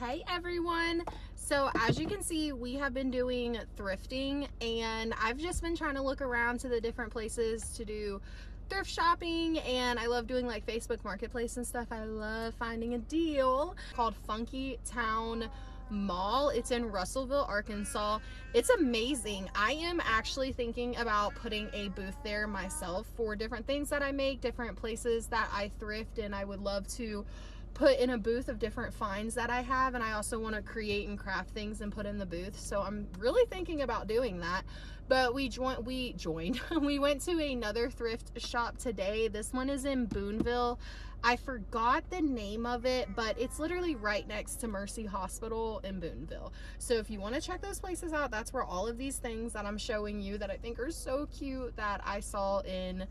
Hey everyone, so as you can see, we have been doing thrifting, and I've just been trying to look around to the different places to do thrift shopping, and I love doing like Facebook Marketplace and stuff. I love finding a deal called Funky Town Mall. It's in Russellville, Arkansas. It's amazing. I am actually thinking about putting a booth there myself for different things that I make, different places that I thrift, and I would love to put in a booth of different finds that I have, and I also want to create and craft things and put in the booth. So I'm really thinking about doing that. But we joined we went to another thrift shop today. This one is in Boonville. I forgot the name of it, but it's literally right next to Mercy Hospital in Boonville. So if you want to check those places out, that's where all of these things that I'm showing you that I think are so cute that I saw in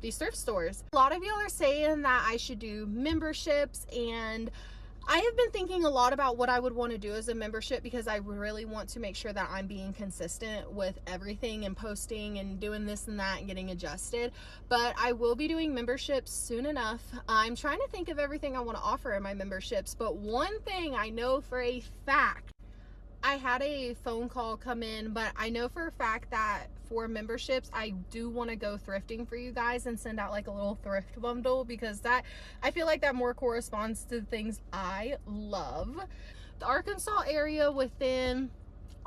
these thrift stores. A lot of y'all are saying that I should do memberships, and I have been thinking a lot about what I would want to do as a membership, because I really want to make sure that I'm being consistent with everything and posting and doing this and that and getting adjusted. But I will be doing memberships soon enough. I'm trying to think of everything I want to offer in my memberships, but one thing I know for a fact, I had a phone call come in, but I know for a fact that for memberships, I do want to go thrifting for you guys and send out like a little thrift bundle, because that, I feel like that more corresponds to things I love. The Arkansas area within,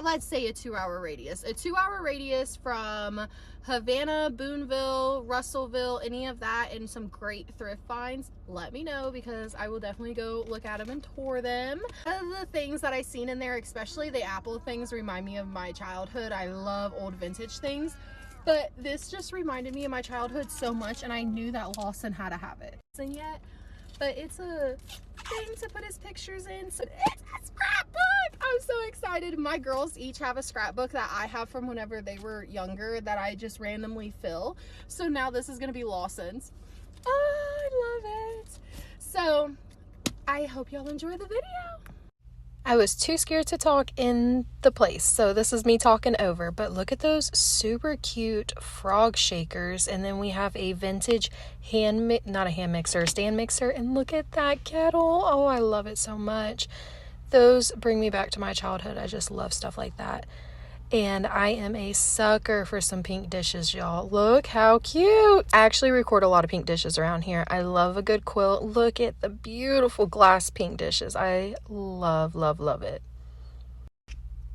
let's say, a 2-hour radius from Havana, Boonville, Russellville, any of that, and some great thrift finds, let me know, because I will definitely go look at them and tour them. One of the things that I seen in there, especially the Apple things, remind me of my childhood. I love old vintage things, but this just reminded me of my childhood so much, and I knew that Lawson had to have it. And yet, but it's a thing to put his pictures in, so it's a scrapbook. I'm so excited. My girls each have a scrapbook that I have from whenever they were younger that I just randomly fill. So now this is gonna be Lawson's. Oh, I love it. So I hope y'all enjoy the video. I was too scared to talk in the place, so this is me talking over. But look at those super cute frog shakers, and then we have a vintage stand mixer, and look at that kettle. Oh, I love it so much. Those bring me back to my childhood. I just love stuff like that. And I am a sucker for some pink dishes, y'all. Look how cute. I actually record a lot of pink dishes around here. I love a good quilt. Look at the beautiful glass pink dishes. I love, love, love it.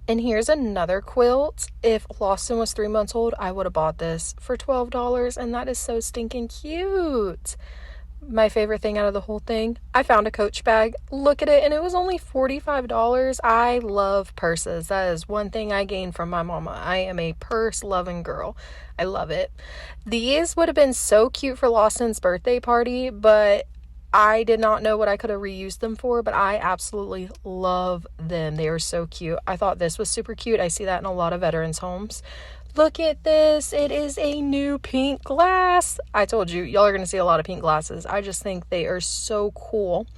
And here's another quilt. If Lawson was 3 months old, I would have bought this for $12, and that is so stinking cute. My favorite thing out of the whole thing, I found a Coach bag. Look at it, and it was only $45. I love purses. That is one thing I gained from my mama. I am a purse loving girl. I love it. These would have been so cute for Lawson's birthday party, but I did not know what I could have reused them for, but I absolutely love them. They are so cute. I thought this was super cute. I see that in a lot of veterans' homes. Look at this. It is a new pink glass. I told you, y'all are going to see a lot of pink glasses. I just think they are so cool.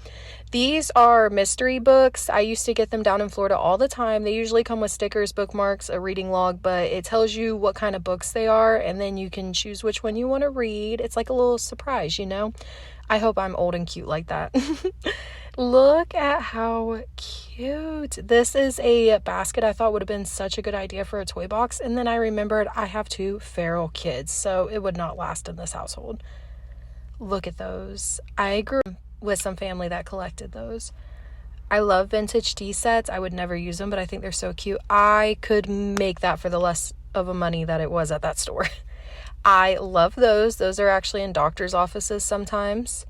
These are mystery books. I used to get them down in Florida all the time. They usually come with stickers, bookmarks, a reading log, but it tells you what kind of books they are, and then you can choose which one you want to read. It's like a little surprise, you know? I hope I'm old and cute like that. Look at how cute. This is a basket I thought would have been such a good idea for a toy box, and then I remembered I have 2 feral kids, so it would not last in this household. Look at those. I grew up with some family that collected those. I love vintage tea sets. I would never use them, but I think they're so cute. I could make that for the less of a money that it was at that store. I love those. Those are actually in doctor's offices sometimes.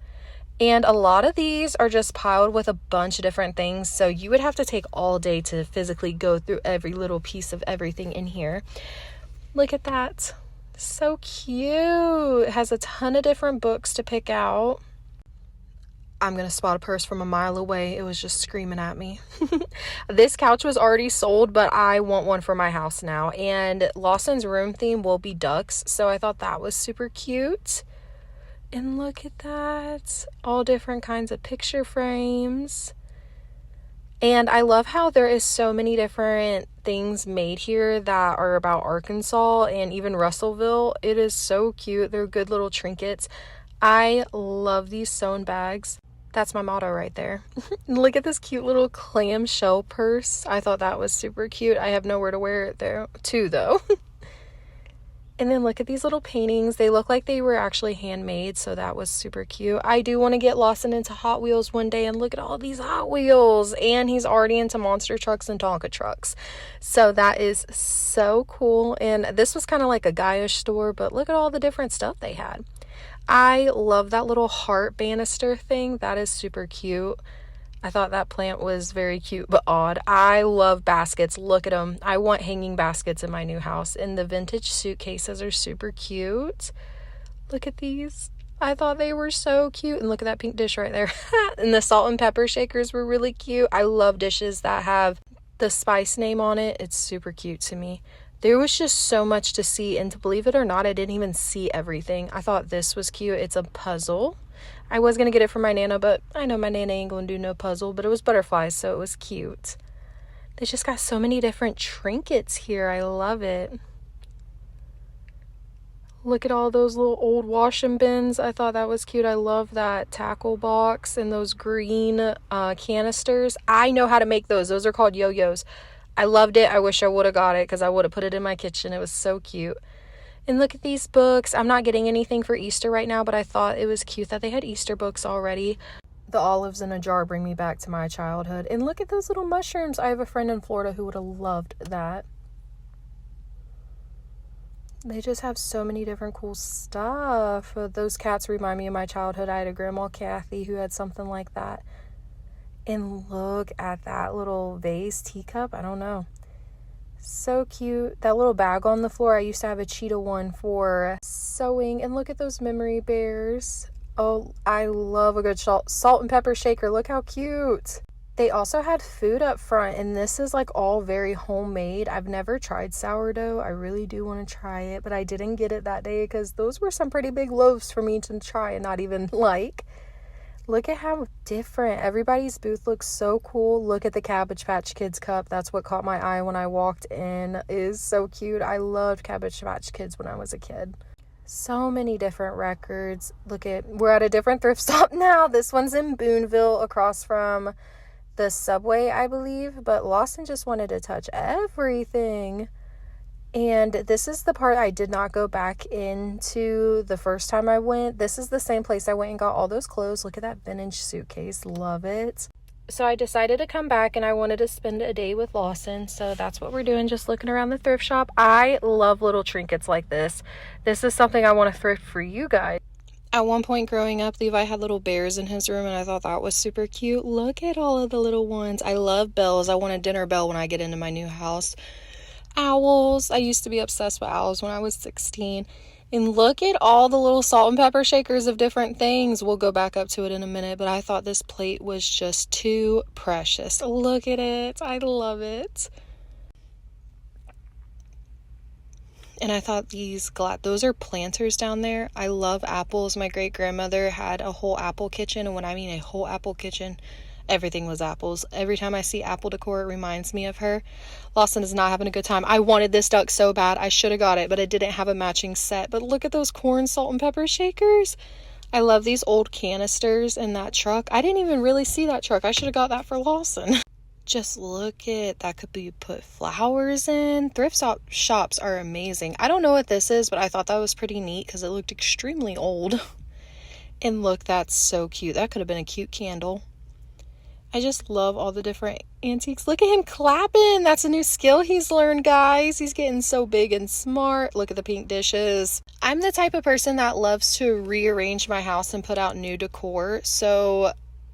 And a lot of these are just piled with a bunch of different things, so you would have to take all day to physically go through every little piece of everything in here. Look at that. So cute. It has a ton of different books to pick out. I'm going to spot a purse from a mile away. It was just screaming at me. This couch was already sold, but I want one for my house now. And Lawson's room theme will be ducks, so I thought that was super cute. And look at that. All different kinds of picture frames. And I love how there is so many different things made here that are about Arkansas and even Russellville. It is so cute. They're good little trinkets. I love these sewn bags. That's my motto right there. Look at this cute little clamshell purse. I thought that was super cute. I have nowhere to wear it there too, though. And then look at these little paintings. They look like they were actually handmade, so that was super cute. I do want to get Lawson into Hot Wheels one day, and look at all these Hot Wheels. And he's already into monster trucks and Tonka trucks. So that is so cool. And this was kind of like a guyish store, but look at all the different stuff they had. I love that little heart banister thing. That is super cute. I thought that plant was very cute but odd. I love baskets. Look at them. I want hanging baskets in my new house. And the vintage suitcases are super cute. Look at these. I thought they were so cute. And look at that pink dish right there. And the salt and pepper shakers were really cute. I love dishes that have the spice name on it. It's super cute to me. There was just so much to see, and to believe it or not, I didn't even see everything. I thought this was cute. It's a puzzle. I was going to get it for my Nana, but I know my Nana ain't going to do no puzzle, but it was butterflies, so it was cute. They just got so many different trinkets here. I love it. Look at all those little old washing bins. I thought that was cute. I love that tackle box and those green canisters. I know how to make those. Those are called yo-yos. I loved it. I wish I would have got it because I would have put it in my kitchen. It was so cute. And look at these books. I'm not getting anything for Easter right now, but I thought it was cute that they had Easter books already. The olives in a jar bring me back to my childhood. And look at those little mushrooms. I have a friend in Florida who would have loved that. They just have so many different cool stuff. Those cats remind me of my childhood. I had a Grandma Kathy who had something like that. And look at that little vase teacup. I don't know. So cute. That little bag on the floor. I used to have a cheetah one for sewing. And look at those memory bears. Oh, I love a good salt and pepper shaker. Look how cute. They also had food up front. And this is like all very homemade. I've never tried sourdough. I really do want to try it. But I didn't get it that day because those were some pretty big loaves for me to try and not even like. Look at how different. Everybody's booth looks so cool. Look at the Cabbage Patch Kids cup. That's what caught my eye when I walked in. It is so cute. I loved Cabbage Patch Kids when I was a kid. So many different records. We're at a different thrift stop now. This one's in Boonville across from the Subway, I believe. But Lawson just wanted to touch everything. And this is the part I did not go back into the first time I went. This is the same place I went and got all those clothes. Look at that vintage suitcase. Love it. So I decided to come back and I wanted to spend a day with Lawson. So that's what we're doing, just looking around the thrift shop. I love little trinkets like this. This is something I want to thrift for you guys. At one point growing up, Levi had little bears in his room and I thought that was super cute. Look at all of the little ones. I love bells. I want a dinner bell when I get into my new house. Owls. I used to be obsessed with owls when I was 16. And look at all the little salt and pepper shakers of different things. We'll go back up to it in a minute, but I thought this plate was just too precious. Look at it. I love it. And I thought those are planters down there. I love apples. My great grandmother had a whole apple kitchen. And when I mean a whole apple kitchen, everything was apples. Every time I see apple decor, it reminds me of her. Lawson is not having a good time. I wanted this duck so bad. I should have got it, but it didn't have a matching set. But look at those corn salt and pepper shakers. I love these old canisters in that truck. I didn't even really see that truck. I should have got that for Lawson. Just look at that. Could be put flowers in. Thrift shops are amazing. I don't know what this is, but I thought that was pretty neat because it looked extremely old. And look, that's so cute. That could have been a cute candle. I just love all the different antiques. Look at him clapping. That's a new skill he's learned, guys. He's getting so big and smart. Look at the pink dishes. I'm the type of person that loves to rearrange my house and put out new decor. So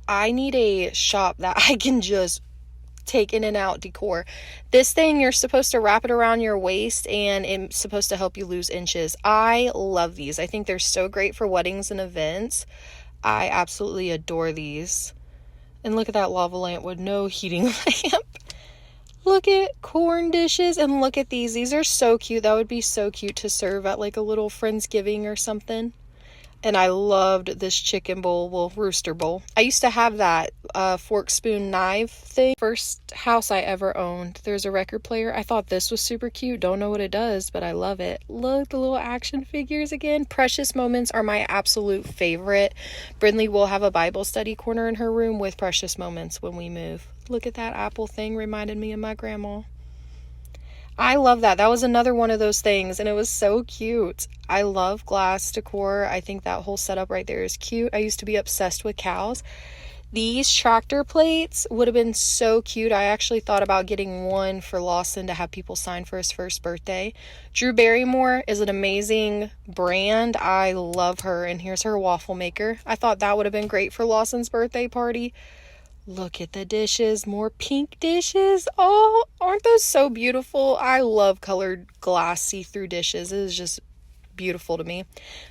I need a shop that I can just take in and out decor. This thing, you're supposed to wrap it around your waist and it's supposed to help you lose inches. I love these. I think they're so great for weddings and events. I absolutely adore these. And look at that lava lamp with no heating lamp. Look at corn dishes and look at these. These are so cute. That would be so cute to serve at like a little Friendsgiving or something. And I loved this chicken bowl, well, rooster bowl. I used to have that fork, spoon, knife thing. First house I ever owned, there's a record player. I thought this was super cute. Don't know what it does, but I love it. Look, the little action figures again. Precious Moments are my absolute favorite. Brindley will have a Bible study corner in her room with Precious Moments when we move. Look at that apple thing, reminded me of my grandma. I love that. That was another one of those things, and it was so cute. I love glass decor. I think that whole setup right there is cute. I used to be obsessed with cows. These tractor plates would have been so cute. I actually thought about getting one for Lawson to have people sign for his first birthday. Drew Barrymore is an amazing brand. I love her, and here's her waffle maker. I thought that would have been great for Lawson's birthday party. Look at the dishes, more pink dishes. Oh, aren't those so beautiful? I love colored glass see-through dishes. It is just beautiful to me.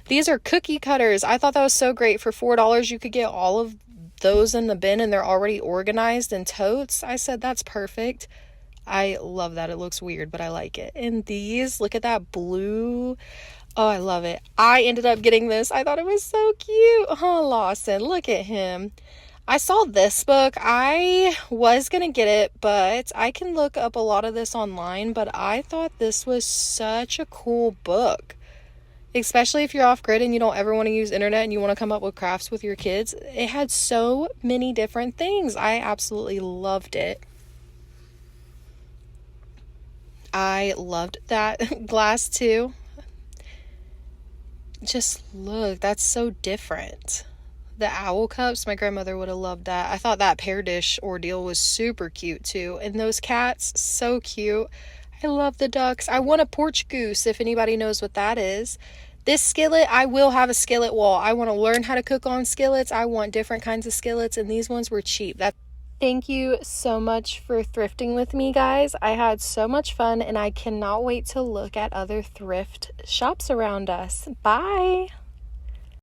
These are cookie cutters. I thought that was so great. For $4, you could get all of those in the bin, and they're already organized in totes. I said, that's perfect. I love that. It looks weird, but I like it. And these, look at that blue. Oh, I love it. I ended up getting this. I thought it was so cute. Oh, Lawson, look at him. I saw this book. I was going to get it, but I can look up a lot of this online, but I thought this was such a cool book, especially if you're off grid and you don't ever want to use internet and you want to come up with crafts with your kids. It had so many different things. I absolutely loved it. I loved that glass too. Just look, that's so different. The owl cups, my grandmother would have loved that. I thought that pear dish ordeal was super cute too. And those cats, so cute. I love the ducks. I want a porch goose, if anybody knows what that is. This skillet, I will have a skillet wall. I want to learn how to cook on skillets. I want different kinds of skillets, and these ones were cheap. Thank you so much for thrifting with me, guys. I had so much fun, and I cannot wait to look at other thrift shops around us. Bye!